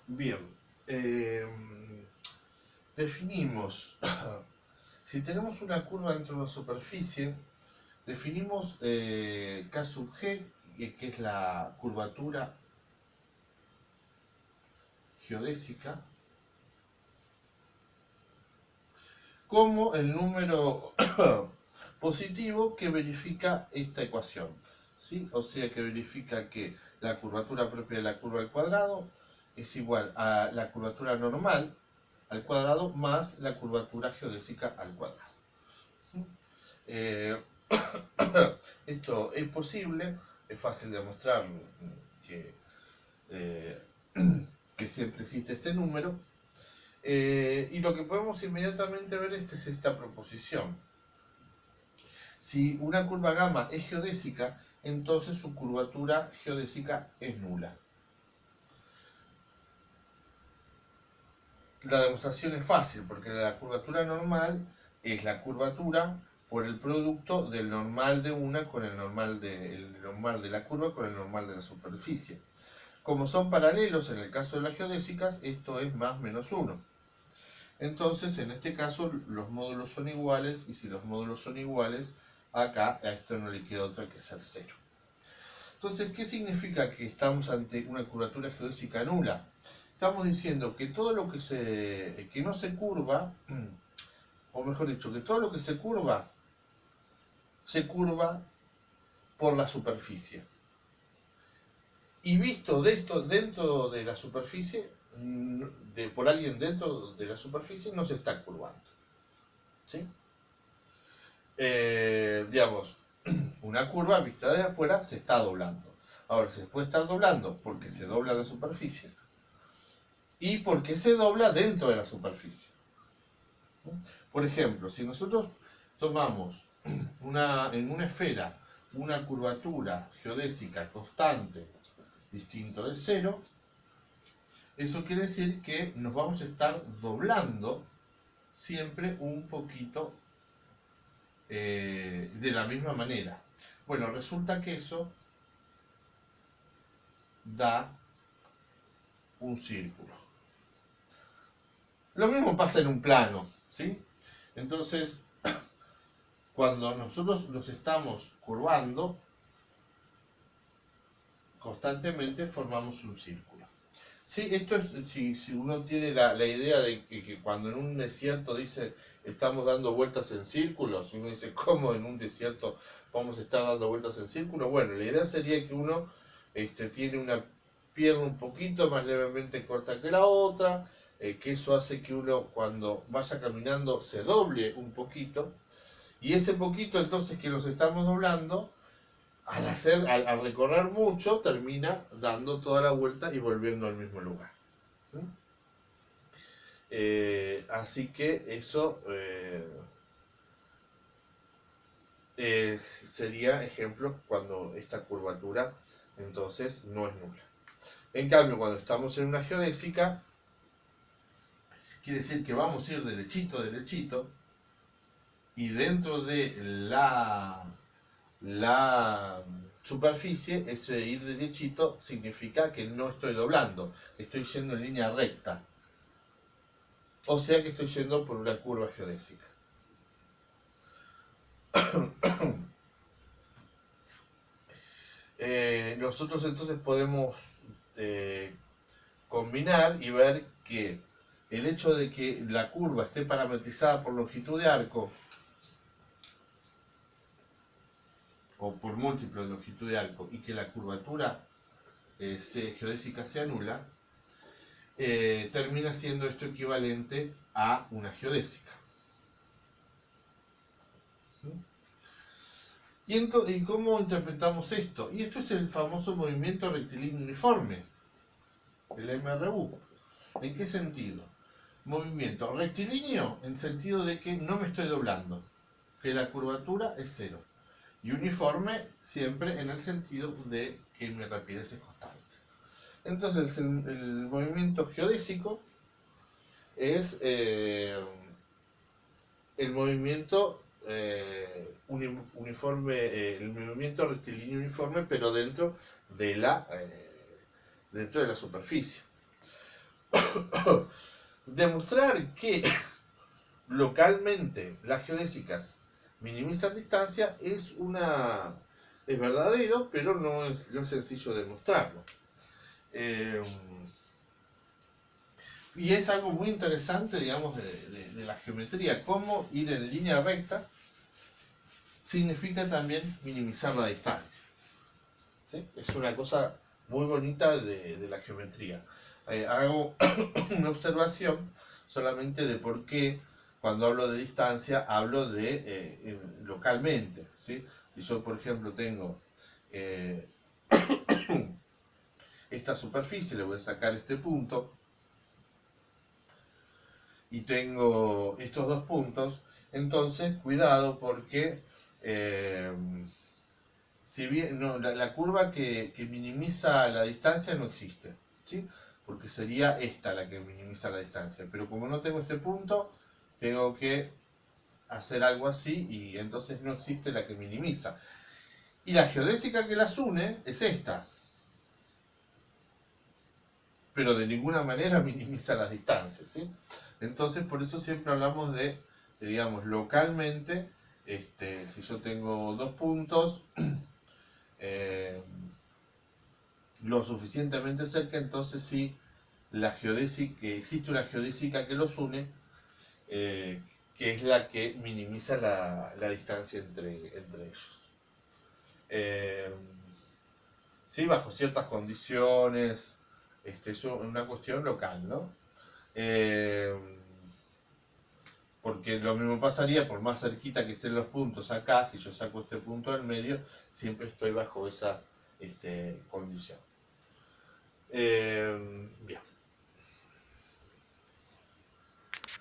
Bien, eh, definimos, si tenemos una curva dentro de una superficie, definimos K sub G, que es la curvatura geodésica, como el número positivo que verifica esta ecuación, ¿sí? O sea que verifica que la curvatura propia de la curva al cuadrado es igual a la curvatura normal al cuadrado más la curvatura geodésica al cuadrado. ¿Sí? Eh, Esto es posible, es fácil de demostrar que, eh, que siempre existe este número. Y lo que podemos inmediatamente ver es esta proposición. Si una curva gamma es geodésica, entonces su curvatura geodésica es nula. La demostración es fácil porque la curvatura normal es la curvatura por el producto del normal de una con el normal de la curva con el normal de la superficie. Como son paralelos en el caso de las geodésicas, esto es más menos 1. Entonces, en este caso, los módulos son iguales, y si los módulos son iguales, acá a esto no le queda otra que ser 0. Entonces, ¿qué significa que estamos ante una curvatura geodésica nula? Estamos diciendo que todo lo que no se curva, o mejor dicho, que todo lo que se curva por la superficie. Y visto de esto dentro de la superficie, por alguien dentro de la superficie, no se está curvando. ¿Sí? Digamos, una curva vista de afuera se está doblando. Ahora, se puede estar doblando porque se dobla la superficie y porque se dobla dentro de la superficie. Por ejemplo, si nosotros tomamos en una esfera una curvatura geodésica constante distinto de cero, eso quiere decir que nos vamos a estar doblando siempre un poquito de la misma manera. Bueno, resulta que eso da un círculo. Lo mismo pasa en un plano, ¿sí? Entonces, cuando nosotros nos estamos curvando, constantemente formamos un círculo. Sí, esto es, si uno tiene la idea de que cuando en un desierto dice estamos dando vueltas en círculos, uno dice, ¿cómo en un desierto vamos a estar dando vueltas en círculos? Bueno, la idea sería que uno tiene una pierna un poquito más levemente corta que la otra, que eso hace que uno cuando vaya caminando se doble un poquito, y ese poquito entonces que nos estamos doblando, al recorrer mucho, termina dando toda la vuelta y volviendo al mismo lugar. ¿Sí? Así que eso sería ejemplo cuando esta curvatura entonces no es nula. En cambio, cuando estamos en una geodésica, quiere decir que vamos a ir derechito, derechito, y dentro de la superficie, ese ir derechito significa que no estoy doblando, estoy yendo en línea recta. O sea que estoy yendo por una curva geodésica. Nosotros entonces podemos combinar y ver que el hecho de que la curva esté parametrizada por longitud de arco o por múltiplo de longitud de arco y que la curvatura geodésica sea nula, termina siendo esto equivalente a una geodésica. ¿Sí? ¿Y cómo interpretamos esto? Y esto es el famoso movimiento rectilíneo uniforme, el MRU. ¿En qué sentido? Movimiento rectilíneo en sentido de que no me estoy doblando, que la curvatura es cero. Y uniforme siempre en el sentido de que mi rapidez es constante. Entonces el movimiento geodésico es el movimiento uniforme, el movimiento rectilíneo uniforme, pero dentro de la superficie. demostrar que localmente las geodésicas minimizan distancia es verdadero, pero no es sencillo demostrarlo. Y es algo muy interesante, digamos, de la geometría. Cómo ir en línea recta significa también minimizar la distancia. ¿Sí? Es una cosa muy bonita de la geometría. Hago una observación solamente de por qué cuando hablo de distancia hablo de localmente. ¿Sí? Si yo, por ejemplo, tengo esta superficie, le voy a sacar este punto, y tengo estos dos puntos, entonces cuidado porque si bien no, la curva que minimiza la distancia no existe, ¿sí? Porque sería esta la que minimiza la distancia, pero como no tengo este punto, tengo que hacer algo así y entonces no existe la que minimiza. Y la geodésica que las une es esta, pero de ninguna manera minimiza las distancias, ¿sí? Entonces, por eso siempre hablamos digamos, localmente, si yo tengo dos puntos lo suficientemente cerca, entonces sí, existe una geodésica que los une, que es la que minimiza la distancia entre ellos. Sí, bajo ciertas condiciones, es una cuestión local, ¿no? Porque lo mismo pasaría por más cerquita que estén los puntos acá, si yo saco este punto del medio, siempre estoy bajo esa condición.